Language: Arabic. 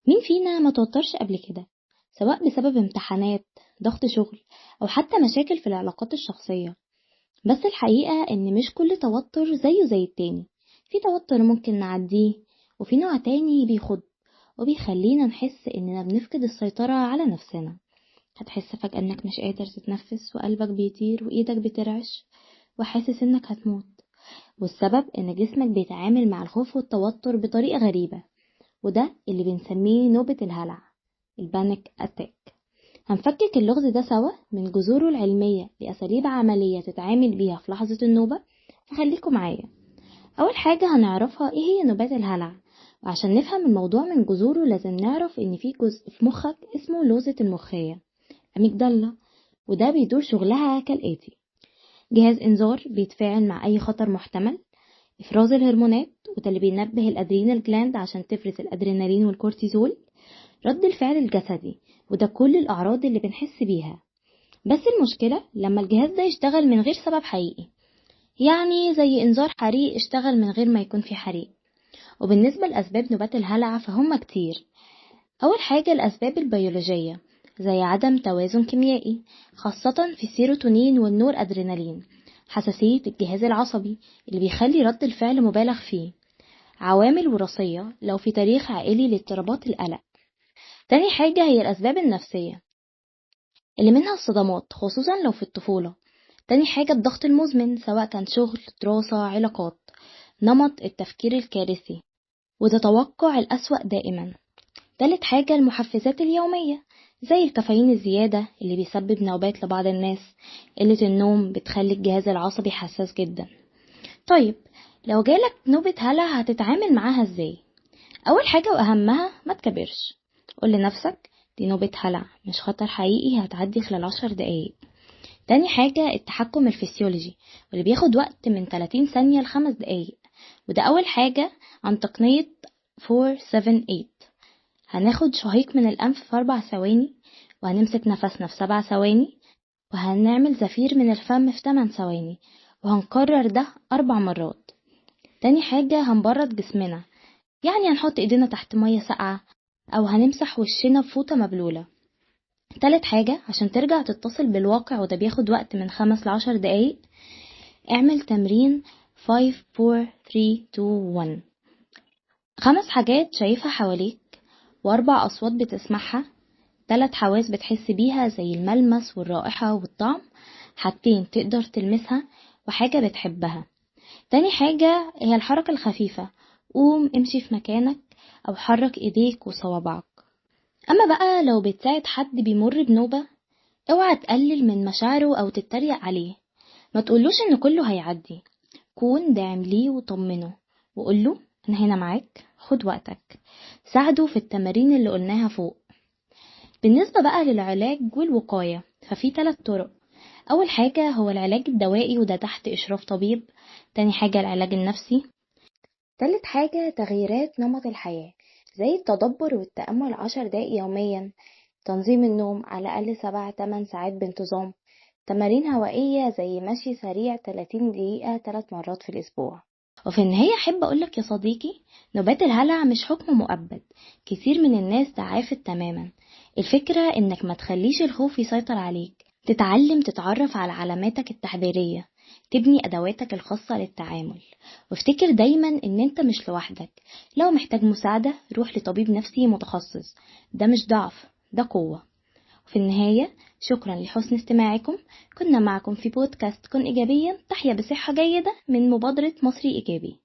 مين فينا ما توترش قبل كده؟ سواء بسبب امتحانات، ضغط شغل، أو حتى مشاكل في العلاقات الشخصية. بس الحقيقة إن مش كل توتر زيه زي التاني. في توتر ممكن نعديه، وفي نوع تاني بيخض وبيخلينا نحس إننا بنفقد السيطرة على نفسنا. هتحس فجأة إنك مش قادر تتنفس وقلبك بيطير وإيدك بترعش وحاسس إنك هتموت. والسبب إن جسمك بيتعامل مع الخوف والتوتر بطريقة غريبة، وده اللي بنسميه نوبة الهلع، البانيك اتاك. هنفكك اللغز ده سوا من جذوره العلمية لأساليب عملية تتعامل بيها في لحظة النوبة. فخليكم معايا. أول حاجة هنعرفها إيه هي نوبات الهلع، وعشان نفهم الموضوع من جذوره لازم نعرف إن في جزء في مخك اسمه لوزة المخية، أميجدالا، وده بيدور شغلها كالآتي: جهاز إنذار بيتفاعل مع أي خطر محتمل، إفراز الهرمونات وده اللي بينبه الأدرينال جلاند عشان تفرز الأدرينالين والكورتيزول، رد الفعل الجسدي وده كل الأعراض اللي بنحس بيها. بس المشكلة لما الجهاز ده يشتغل من غير سبب حقيقي، يعني زي إنذار حريق اشتغل من غير ما يكون في حريق. وبالنسبة لأسباب نوبات الهلع فهم كتير. أول حاجة الأسباب البيولوجية، زي عدم توازن كيميائي خاصة في السيروتونين والنور أدرينالين، حساسية الجهاز العصبي اللي بيخلي رد الفعل مبالغ فيه، عوامل وراثية لو في تاريخ عائلي لاضطرابات القلق. تاني حاجة هي الأسباب النفسية اللي منها الصدمات خصوصا لو في الطفولة. تاني حاجة الضغط المزمن سواء كان شغل، دراسة، علاقات، نمط التفكير الكارثي وتتوقع الأسوأ دائما. تالت حاجة المحفزات اليومية زي الكافيين الزيادة اللي بيسبب نوبات لبعض الناس، قلة النوم بتخلي الجهاز العصبي حساس جدا. طيب، لو جالك نوبة هلع هتتعامل معاها ازاي؟ أول حاجة وأهمها ما تكبرش، قول لنفسك دي نوبة هلع مش خطر حقيقي هتعدي خلال 10 دقايق. تاني حاجة التحكم الفسيولوجي واللي بياخد وقت من 30 ثانية ل5 دقايق، وده أول حاجة عن تقنية 4-7-8. هناخد شهيق من الأنف في 4 ثواني، وهنمسك نفسنا في 7 ثواني، وهنعمل زفير من الفم في 8 ثواني، وهنكرر ده 4 مرات. تاني حاجة هنبرد جسمنا، يعني هنحط ايدينا تحت مية ساقعة أو هنمسح وشنا بفوطة مبلولة. تالت حاجة عشان ترجع تتصل بالواقع وده بياخد وقت من 5 ل10 دقايق، اعمل تمرين 5 4 3 2 1. 5 حاجات شايفها حواليك، و4 أصوات بتسمعها، 3 حواس بتحس بيها زي الملمس والرائحة والطعم، حاجتين تقدر تلمسها، وحاجة بتحبها. تاني حاجة هي الحركة الخفيفة، قوم امشي في مكانك أو حرك ايديك وصوابعك. أما بقى لو بتساعد حد بيمر بنوبة، اوعى تقلل من مشاعره أو تتريق عليه. ما تقولوش إن كله هيعدي، كون داعم ليه وطمنه وقوله أنا هنا معاك، خد وقتك، ساعده في التمارين اللي قلناها فوق. بالنسبة بقى للعلاج والوقاية ففي 3 طرق. أول حاجة هو العلاج الدوائي وده تحت إشراف طبيب. تاني حاجة العلاج النفسي. تالت حاجة تغييرات نمط الحياة زي التدبر والتأمل 10 دقايق يوميا، تنظيم النوم على الأقل 7-8 ساعات بانتظام، تمارين هوائية زي مشي سريع 30 دقيقة 3 مرات في الأسبوع. وفي النهاية أحب أقولك يا صديقي، نوبات الهلع مش حكم مؤبد، كتير من الناس تعافت تماما. الفكرة إنك ما تخليش الخوف يسيطر عليك، تتعلم تتعرف على علاماتك التحذيرية، تبني أدواتك الخاصة للتعامل، وافتكر دايما إن أنت مش لوحدك. لو محتاج مساعدة روح لطبيب نفسي متخصص، ده مش ضعف، ده قوة. وفي النهاية شكرا لحسن استماعكم. كنا معكم في بودكاست كن إيجابيا تحيا بصحة جيدة من مبادرة مصري إيجابي.